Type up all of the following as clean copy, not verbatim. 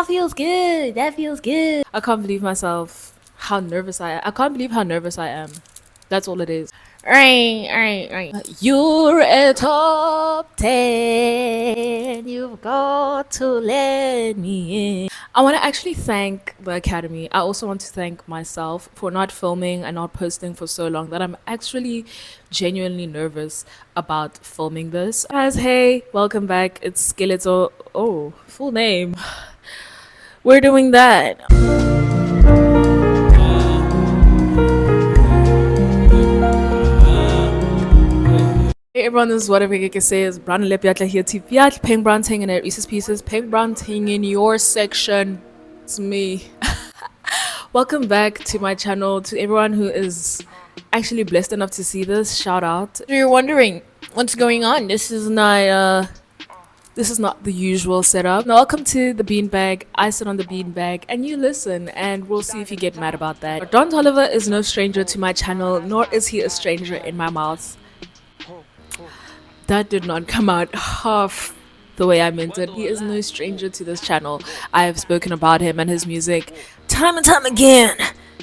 That feels good. That feels good. I can't believe myself how nervous I am. I can't believe how nervous I am. That's all it is. Right. You're a top 10. You've got to let me in. I want to actually thank the Academy. I also want to thank myself for not filming and not posting for so long that I'm actually genuinely nervous about filming this. Guys, hey, welcome back. It's Skeleto. Oh, full name. We're doing that. Hey everyone, this is whatever you can say is Brown Lip Yatla here to Piat Pink Brown Ting in Reese's Pieces, Pink Brown Ting in your section. It's me. Welcome back to my channel. To everyone who is actually blessed enough to see this, shout out. If you're wondering what's going on, this is not the usual setup. Now, welcome to the beanbag. I sit on the beanbag and you listen, and we'll see if you get mad about that. Don Toliver is no stranger to my channel, nor is he a stranger in my mouth. That did not come out half the way I meant it. He is no stranger to this channel. I have spoken about him and his music time and time again.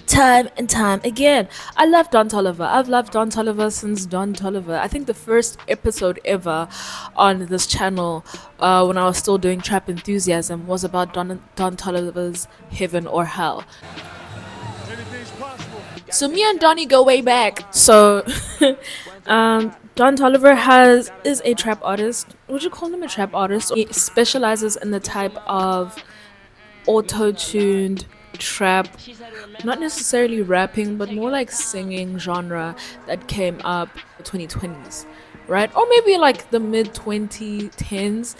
Time and time again. I love Don Toliver. I've loved Don Toliver since Don Toliver. I think the first episode ever on this channel, when I was still doing Trap Enthusiasm, was about Don Toliver's Heaven or Hell. So me and Donnie go way back. So Don Toliver is a trap artist. Would you call him a trap artist? He specializes in the type of auto-tuned trap, not necessarily rapping, but more like singing genre that came up in the 2020s, right? Or maybe like the mid 2010s,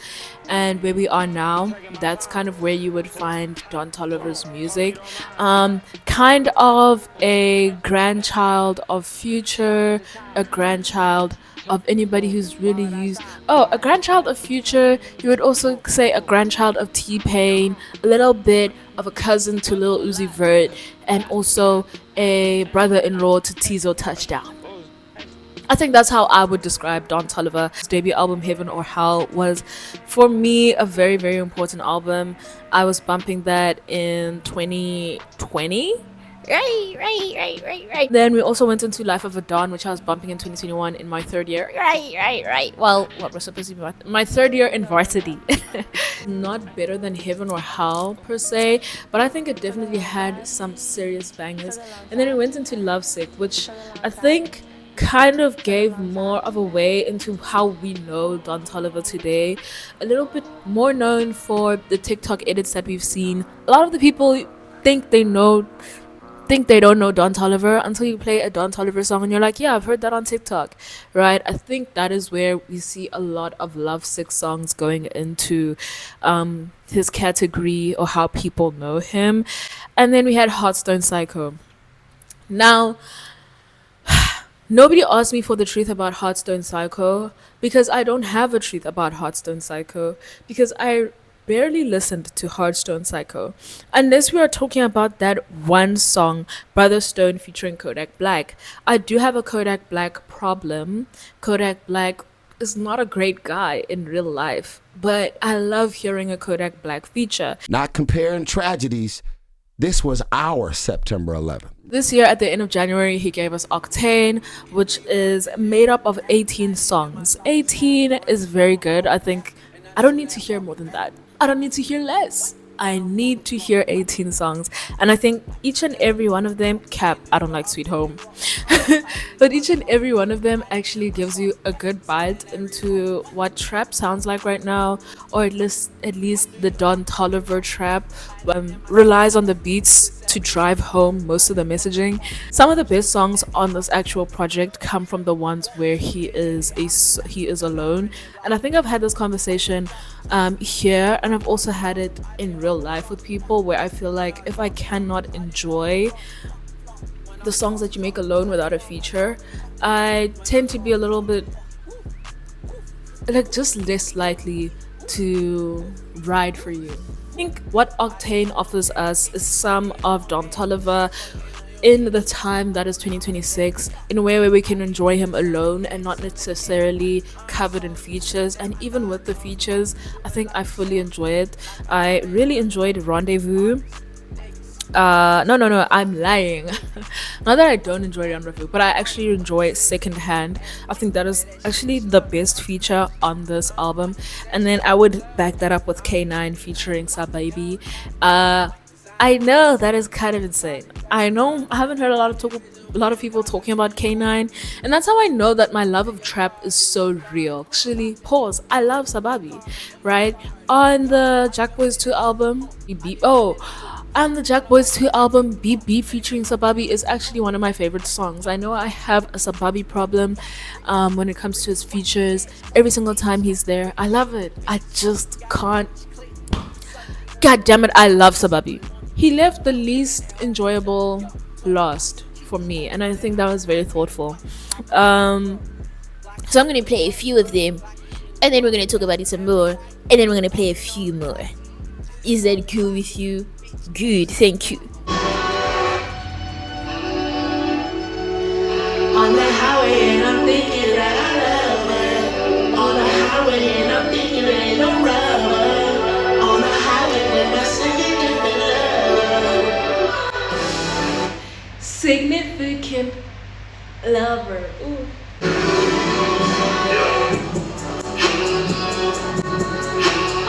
and where we are now, that's kind of where you would find Don Toliver's music. Kind of a grandchild of Future, a grandchild of anybody who's really used a grandchild of Future. You would also say a grandchild of T-Pain, a little bit of a cousin to Lil Uzi Vert, and also a brother-in-law to Tizo Touchdown. I think that's how I would describe Don Toliver. His debut album Heaven or Hell was for me a very, very important album. I was bumping that in 2020. Right. Then we also went into Life of a Don, which I was bumping in 2021 in my third year. Right. Well, what was supposed to be my third year in varsity. Not better than Heaven or Hell per se, but I think it definitely had some serious bangers. And then we went into Lovesick, which I think kind of gave more of a way into how we know Don Toliver today. A little bit more known for the TikTok edits that we've seen. A lot of the people think they don't know Don Toliver until you play a Don Toliver song and you're like, yeah, I've heard that on TikTok, right? I think that is where we see a lot of Lovesick songs going into his category or how people know him. And then we had Heartstone Psycho. Now, nobody asked me for the truth about Heartstone Psycho because I don't have a truth about Heartstone Psycho because I barely listened to Heartstone Psycho unless we are talking about that one song, Brother Stone featuring Kodak Black. I do have a Kodak Black problem. Kodak Black is not a great guy in real life, but I love hearing a Kodak Black feature. Not comparing tragedies. This was our September 11th. This year, at the end of January, he gave us Octane, which is made up of 18 songs. 18 is very good. I think I don't need to hear more than that. I don't need to hear less. I need to hear 18 songs. And I think each and every one of them, I don't like Sweet Home. But each and every one of them actually gives you a good bite into what trap sounds like right now, or at least the Don Toliver trap relies on the beats to drive home most of the messaging. Some of the best songs on this actual project come from the ones where he is alone, and I think I've had this conversation here, and I've also had it in real life with people where I feel like if I cannot enjoy the songs that you make alone without a feature, I tend to be a little bit like just less likely to ride for you. I think what Octane offers us is some of Don Toliver in the time that is 2026 in a way where we can enjoy him alone and not necessarily covered in features. And even with the features, I think I fully enjoy it. I really enjoyed Rendezvous. No, I'm lying. Not that I don't enjoy Rendezvous, but I actually enjoy Secondhand. I think that is actually the best feature on this album. And then I would back that up with K9 featuring Sababy. uh I know that is kind of insane. I know I haven't heard a lot of people talking about K9, and that's how I know that my love of trap is so real. Actually, pause. I love Sababi, right? On the Jack Boys 2 album, and the Jack Boys 2 album, Beep Beep featuring Sababi is actually one of my favorite songs. I know I have a Sababi problem when it comes to his features. Every single time he's there, I love it. I just can't. God damn it, I love Sababi. He left the least enjoyable last for me, and I think that was very thoughtful. Um, so I'm gonna play a few of them, and then we're gonna talk about it some more, and then we're gonna play a few more. Is that cool with you? Good, thank you. On the highway and I'm thinking that I love her. On the highway and I'm thinking there ain't no rubber. On the highway with my significant love. Significant lover. Ooh.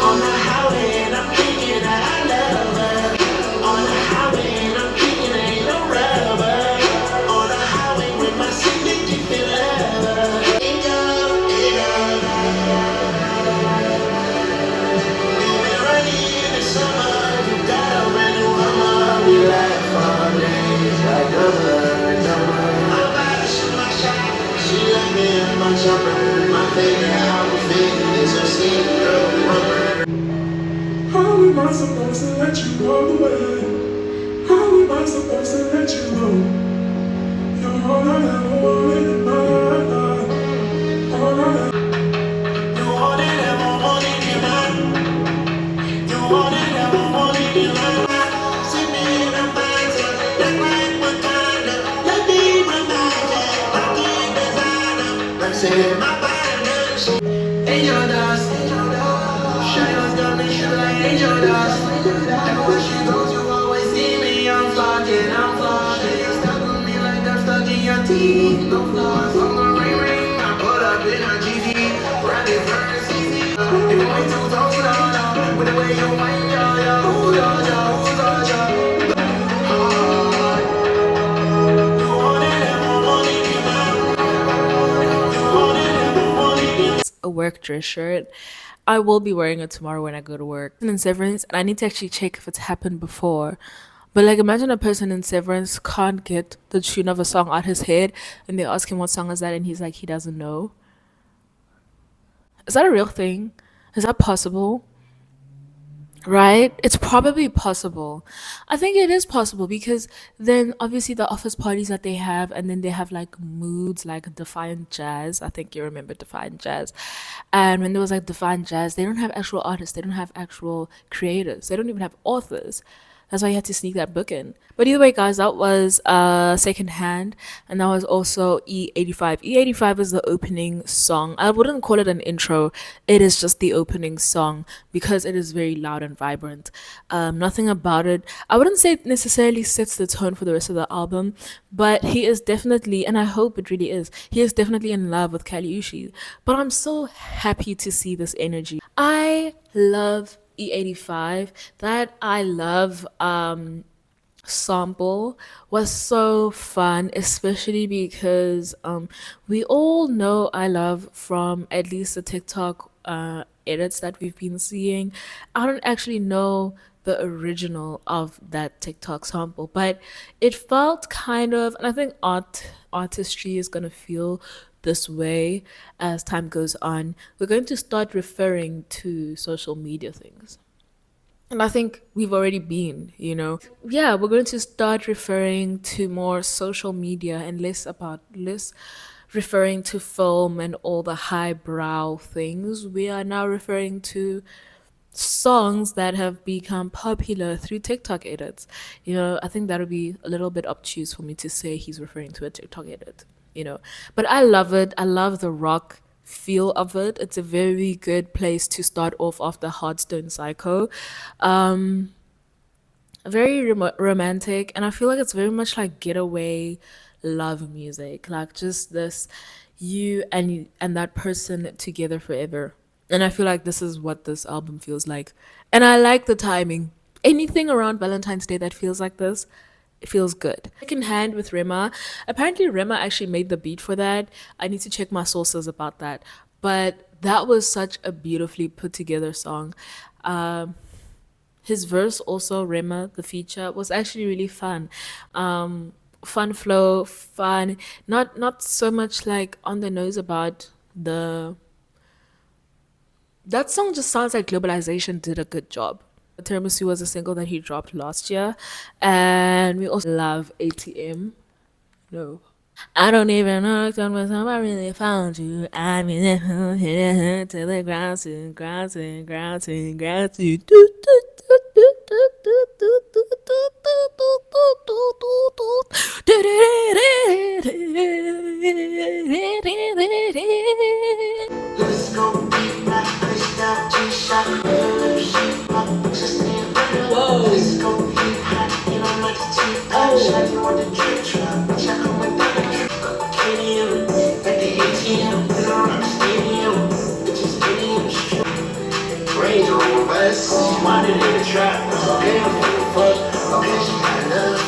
On the highway and I'm thinking that I love her. On the highway and I'm thinking there ain't no rubber. On the highway with my significant lover. Hey girl, hey girl. You've been running in the summer. You got a brand new Hummer. We laugh all days like double. I'm about to shoot my shot. She let me in my chopper. My favorite outfit is her skin girl rubber. How am I supposed to let you go away? How am I supposed to let you go? You're all I ever wanted in my life. All I ever. You wanted, ever wanted in my. You wanted, ever wanted in my life. Sit me in a mindset, that right behind her. Let me remind you, I keep designer. Let's say my body. Angel dust, shadows got me shooting like angel dust. Everywhere she goes, you always see me. I'm flocking, I'm flocking. You stuck with me like I'm stuck in your teeth. No flaws on the ring. I put up in her GT. Running first, easy. Even way too tall, no. With the way you wind, yo. Ooh, yo. A work dress shirt. I will be wearing it tomorrow when I go to work. In Severance, and I need to actually check if it's happened before. But like, imagine a person in Severance can't get the tune of a song out his head, and they ask him what song is that, and he's like, he doesn't know. Is that a real thing? Is that possible? Right? It's probably possible. I think it is possible because then obviously the office parties that they have, and then they have like moods like Defiant Jazz. I think you remember Defiant Jazz. And when there was like Defiant Jazz, they don't have actual artists, they don't have actual creators, they don't even have authors. That's why you had to sneak that book in. But either way, guys, that was Second Hand, and that was also E85. E85 is the opening song. I wouldn't call it an intro, it is just the opening song because it is very loud and vibrant. Nothing about it, I wouldn't say it necessarily sets the tone for the rest of the album, but he is definitely, and I hope it really is, he is definitely in love with Kaliushi. But I'm so happy to see this energy. I love E85. That I love sample was so fun, especially because we all know I love from at least the TikTok edits that we've been seeing. I don't actually know the original of that TikTok sample, but it felt kind of, and I think artistry is gonna feel this way as time goes on. We're going to start referring to social media things. And I think we've already been, you know. Yeah, we're going to start referring to more social media and less referring to film and all the highbrow things. We are now referring to songs that have become popular through TikTok edits. I think that would be a little bit obtuse for me to say he's referring to a TikTok edit. But I love it. I love the rock feel of it. It's a very good place to start off after Heartstone Psycho. Very romantic, and I feel like it's very much like getaway love music, like just this you and that person together forever. And I feel like this is what this album feels like, and I like the timing. Anything around Valentine's Day that feels like this, it feels good. Second hand with Rema. Apparently Rema actually made the beat for that. I need to check my sources about that, but that was such a beautifully put together song. His verse also, Rema, the feature, was actually really fun. Fun flow, fun, not so much like on the nose about the that song. Just sounds like Globalization did a good job. Tiramisu was a single that he dropped last year, and we also love ATM. No, I don't even know if I really found you. I mean, to the ground, to ground, to ground, to ground, to do, do, do, do, do, do, do, do, do, do, do, do, do, do. Let's go beat my crystal out, G-Shock, whoa. Let's go hit hot, you know, like the T-Pop, shot you on the drip trap, check on my stadium, at the ATM, in the rock stadium, bitches stadium strip. Range Rover bus, she wanted in the trap. Okay, I'm feeling fuck. Okay, she had enough.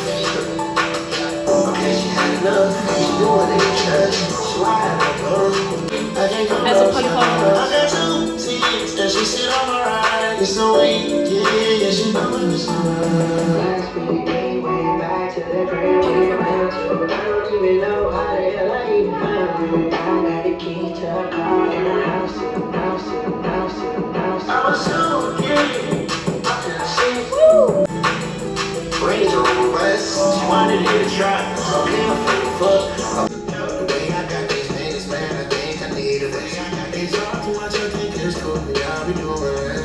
Okay, she had enough. She doing it in church. She wired up. As a polyphonic. I got two teams that she sit on my ride. It's so weak, yeah, yeah, she know it's last week, way back to the crib. I don't even know how the hell I even found. I got the key to the car and the house, I was so gay. I could see. Woo! Range Rover West. She wanted to try. Okay, I'm feeling fuck. The way I got these things, man, I think I need it. It's hard to watch, I think it's cool. I'll be doing it.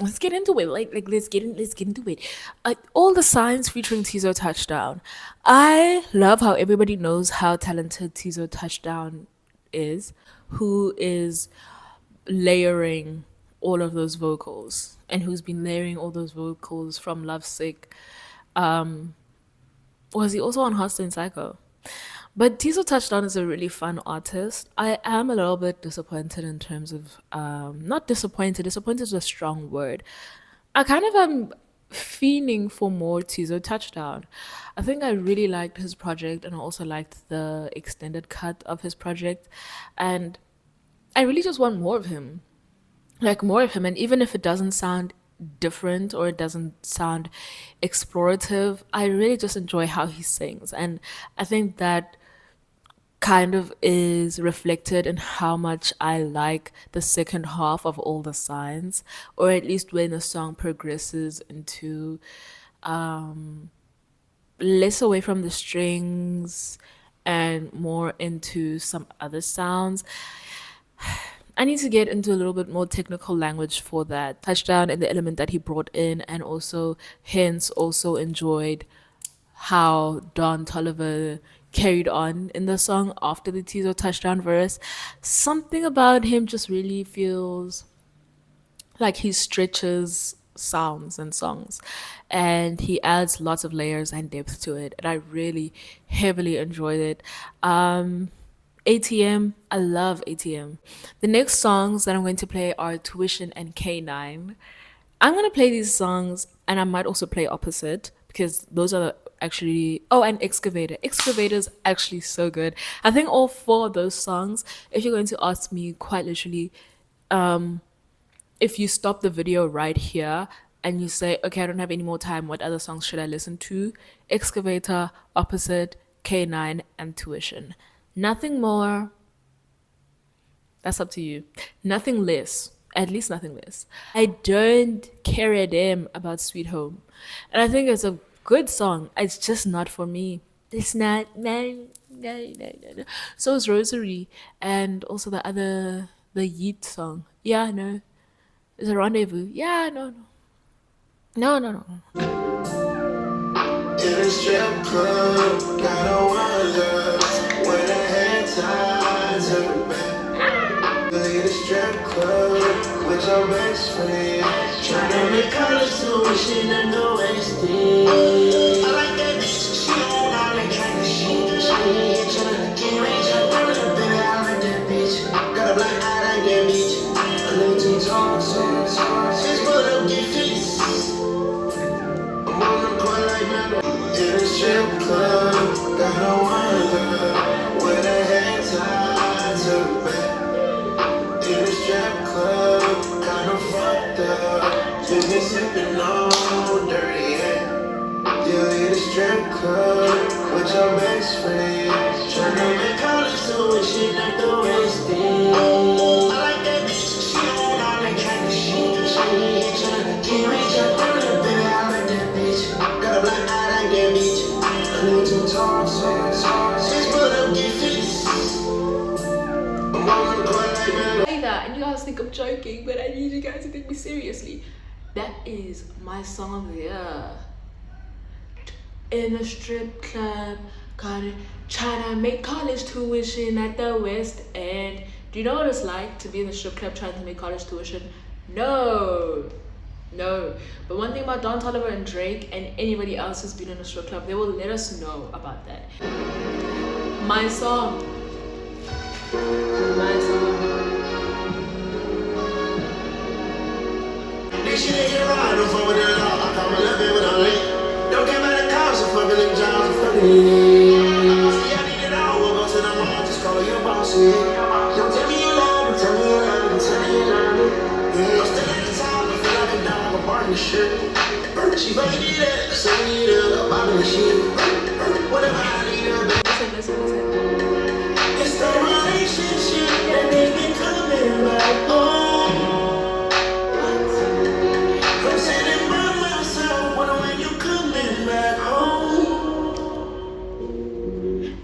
Let's get into it. Like let's get into it. All the signs featuring Tizo Touchdown. I love how everybody knows how talented Tizo Touchdown is, who is layering all of those vocals, and who's been layering all those vocals from Lovesick. Was he also on Hostel and Psycho? But Tizo Touchdown is a really fun artist. I am a little bit disappointed in terms of not disappointed. Disappointed is a strong word. I kind of am fiending for more Tizo Touchdown. I think I really liked his project, and I also liked the extended cut of his project, and I really just want more of him, like more of him. And even if it doesn't sound different or it doesn't sound explorative, I really just enjoy how he sings, and I think that kind of is reflected in how much I like the second half of All the Signs, or at least when the song progresses into less away from the strings and more into some other sounds. I need to get into a little bit more technical language for that. Touchdown and the element that he brought in, and also, hence, also enjoyed how Don Toliver carried on in the song after the Tizo Touchdown verse. Something about him just really feels like he stretches sounds and songs, and he adds lots of layers and depth to it, and I really heavily enjoyed it. ATM, I love ATM. The next songs that I'm going to play are Tuition and K9. I'm going to play these songs, and I might also play opposite, because those are actually. Oh, and Excavator. Excavator is actually so good. I think all four of those songs, if you're going to ask me quite literally, if you stop the video right here and you say, okay, I don't have any more time, what other songs should I listen to? Excavator, Opposite, K9, and Tuition. Nothing more. That's up to you. Nothing less. At least nothing less. I don't care a damn about Sweet Home. And I think it's a good song. It's just not for me. It's not. No, no, no, no, no. So is Rosary. And also the Yeet song. Yeah, no. It's a Rendezvous. Yeah, no, no. No, no, no. In a strip club, gotta wonder when I had time to back. In a strip club with your best friend, tryna make college tuition and go wasted. I like that bitch, she don't all that kind of shit. She ain't tryna get rich, I'm throwing a baby, I like that bitch. Got a black eye like that bitch. I need to talk, just put up get fixed. I'm on the court like man. In a strip club, gotta wonder when I had time to back. In a strip club, kinda fucked up. You been sipping on dirty air. You leave the strip club with your best friend, tryna make college tuition at the West End. I like that bitch, she don't all that kind of shit. She ain't tryna get rich, I'm throwing a baby, I like that bitch. Got a black eye like that bitch. I need to talk, just put up get fixed. I'm on the court like man. Say that, and you guys think I'm joking, but I need you guys to take me seriously. That is my song of the year. In a strip club, trying to make college tuition at the West End. Do you know what it's like to be in the strip club trying to make college tuition? No. No. But one thing about Don Toliver and Drake and anybody else who's been in a strip club, they will let us know about that. My song. My song. This shit ain't get right, don't fuck with it at all. I call my love it when I'm late. Don't care about the cops, I'm fucking them jobs, I'm fucking see, I need it all, we'll go to the mall, just call you boss, yeah. Don't tell me you love me, tell me you love me, tell me you love me. I'm still at the top, I feel like a dog, I'm barking the shit. She fucking need it, so we need it, I'm bobbing the shit. Whatever I need it, Listen, listen. it's the relationship that makes me coming back home. I'm sitting by myself, when you coming back home.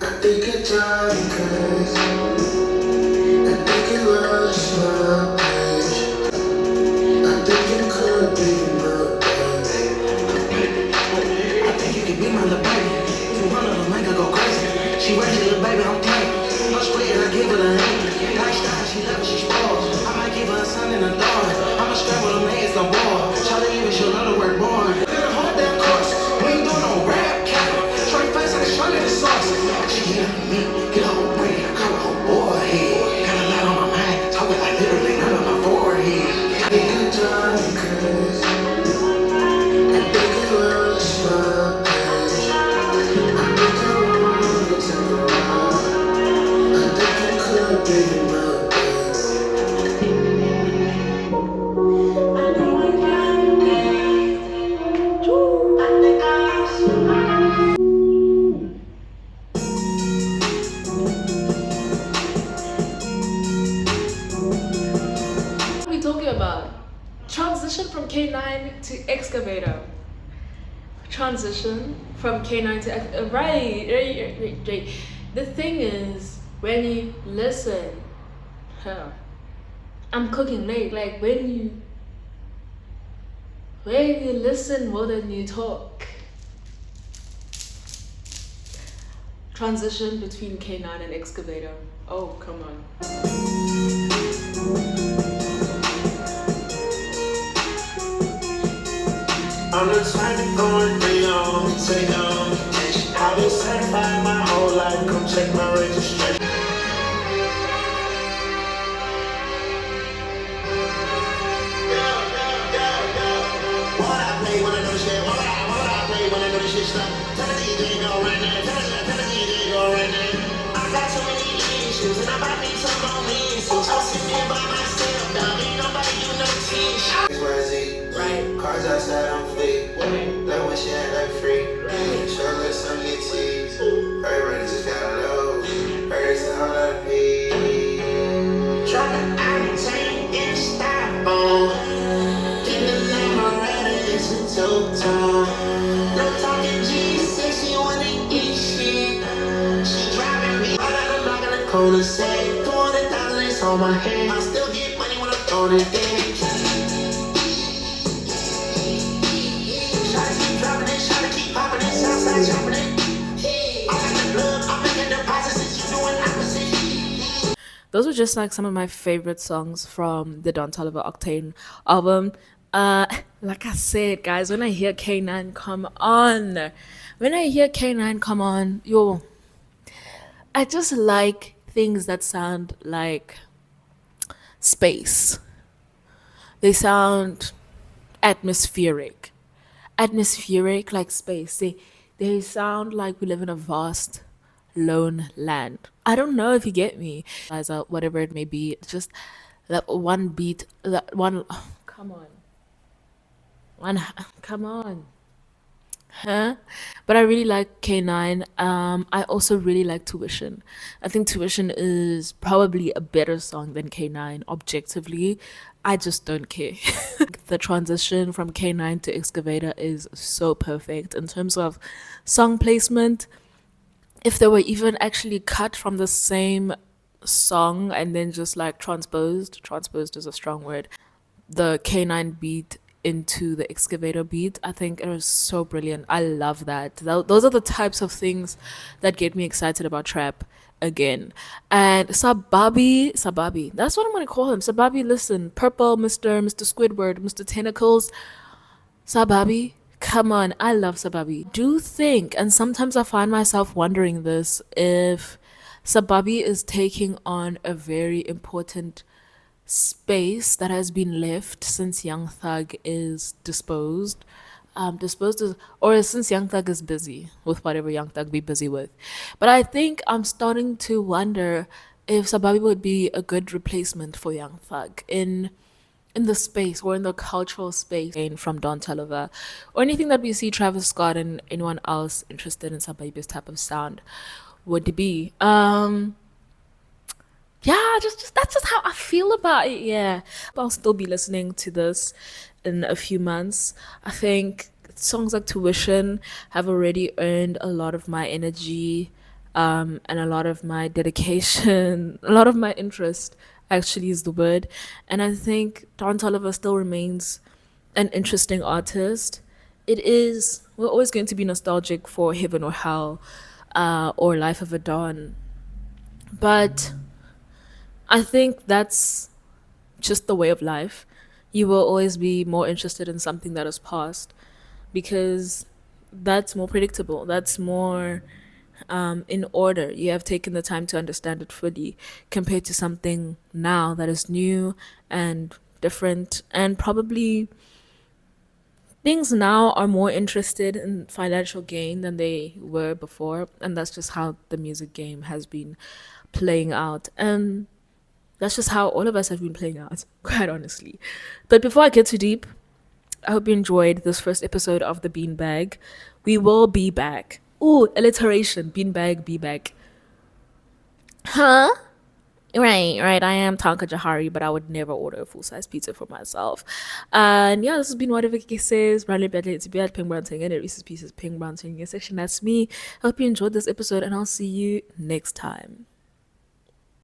I think it's time, cause I think it was my place. I think you could be my baby. I think you could be my little baby. If you want to make her go crazy. She raised a little baby, I'm tight. I'm straight and I give her the hand. Lifestyle, she love it, she spoiled. I might give her a son and a daughter. I'ma scrap with her legs, no ball. Charlie even she'll love the word born. Couldn't hold that course. We ain't doing no rap, cat. Straight face like a straight in the sauce. She get up me, get her whole brain, I call her whole boy. Got a lot on my mind, talking like literally none on my forehead. Take your time, cause I think it was my place. I think I wanna take a ride. I think you could be my What are we talking about? Transition from K9 to Excavator. Transition from K9 to right. The thing is, when you listen, I'm cooking late. Like when you listen more than you talk. Transition between K9 and Excavator. Oh, come on. I'm the type to go and be on, take on. I've been certified my whole life, come check my registration. What I play when I know the shit, what I play when I know the shit stop. Cause I said I'm fake. That when she had that free. Shirtless on your teeth. Everybody just got low. Heard a whole lot of peace. Trying to obtain in styrofoam. In the Lamborghini, it's a two-tone. No talking G6, she wanna eat shit. She driving me all out the block in the corner, say 200,000 is on my head. I still get money when I'm throwing it in. Try to keep dropping it, try to keep popping it, Southside jumping it. I got the plug, I'm making deposits, you doing opposite. Those were just like some of my favorite songs from the Don Toliver Octane album. Like I said, guys, when I hear K9 come on, yo, I just like things that sound like space. They sound atmospheric, like space. They sound like we live in a vast lone land. I don't know if you get me. As whatever it may be, it's just that one beat, that one. Come on, one. Come on, huh? But I really like K9. I also really like Tuition. I think Tuition is probably a better song than K9 objectively. I just don't care. The transition from K9 to Excavator is so perfect in terms of song placement. If they were even actually cut from the same song and then just like transposed is a strong word, the K9 beat into the Excavator beat, I think it was so brilliant. I love that. Those are the types of things that get me excited about trap again. And Sababi, that's what I'm gonna call him. Sababi, listen, Purple, Mr. Squidward, Mr. Tentacles, Sababi, come on, I love Sababi. Do think, and sometimes I find myself wondering this, if Sababi is taking on a very important space that has been left since Young Thug is disposed. Disposed is, or since Young Thug is busy with whatever Young Thug be busy with. But I think I'm starting to wonder if Sababi would be a good replacement for Young Thug in the space or in the cultural space from Don Toliver or anything that we see Travis Scott and anyone else interested in Sababi's type of sound would be. Yeah, just that's just how I feel about it. Yeah, but I'll still be listening to this in a few months. I think songs like Tuition have already earned a lot of my energy, and a lot of my dedication, a lot of my interest. Actually, is the word, and I think Don Toliver still remains an interesting artist. It is. We're always going to be nostalgic for Heaven or Hell, or Life of a Dawn, but I think that's just the way of life. You will always be more interested in something that is past because that's more predictable. That's more in order. You have taken the time to understand it fully compared to something now that is new and different. And probably things now are more interested in financial gain than they were before. And that's just how the music game has been playing out. And that's just how all of us have been playing out, quite honestly. But before I get too deep, I hope you enjoyed this first episode of the Beanbag. We will be back. Ooh, alliteration. Beanbag, be back. Huh? Right. I am Tonka Jahari, but I would never order a full size pizza for myself. And yeah, this has been Whatever Kisses. Bradley Bedley, it's Beat Ping Brown Ting, and Reese's Pieces Ping Brown Ting section. That's me. I hope you enjoyed this episode, and I'll see you next time.